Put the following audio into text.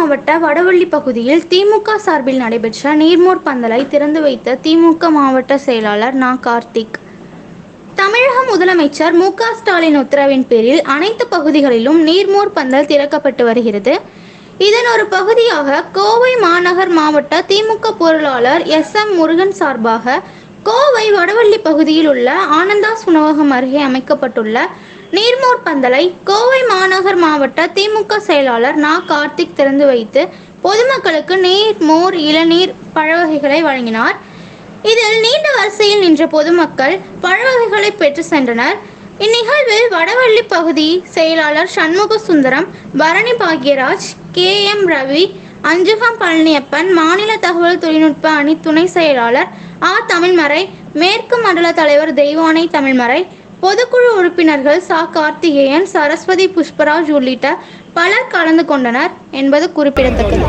மாவட்ட வடவள்ளி பகுதியில் திமுக சார்பில் நடைபெற்ற நீர்மோர் பந்தலை திறந்து வைத்த திமுக மாவட்ட செயலாளர் நா. கார்த்திக். தமிழக முதலமைச்சர் மு. க. ஸ்டாலின் உத்தரவின் பேரில் அனைத்து பகுதிகளிலும் நீர்மோர் பந்தல் திறக்கப்பட்டு வருகிறது. இதன் ஒரு பகுதியாக கோவை மாநகர் மாவட்ட திமுக பொருளாளர் எஸ். எம். முருகன் சார்பாக கோவை வடவள்ளி பகுதியில் உள்ள ஆனந்தாஸ் உணவகம் அருகே அமைக்கப்பட்டுள்ள நீர்மோர் பந்தலை கோவை மாநகர் மாவட்ட திமுக செயலாளர் நா. கார்த்திக் திறந்து வைத்து பொதுமக்களுக்கு நீர், மோர், இளநீர், பழ வகைகளை வழங்கினார். இதில் நீண்ட வரிசையில் நின்ற பொதுமக்கள் பழ வகைகளை பெற்று சென்றனர். இந்நிகழ்வில் வடவள்ளி பகுதி செயலாளர் சண்முக சுந்தரம், பரணி பாக்யராஜ், கே. எம். ரவி, அஞ்சுகம் பழனியப்பன், மாநில தகவல் தொழில்நுட்ப அணி துணை செயலாளர் ஆ. தமிழ்மறை, மேற்கு மண்டல தலைவர் தெய்வானை தமிழ்மறை, பொதுக்குழு உறுப்பினர்கள் ச. கார்த்திகேயன், சரஸ்வதி, புஷ்பராஜ் உள்ளிட்ட பலர் கலந்து கொண்டனர் என்பது குறிப்பிடத்தக்கது.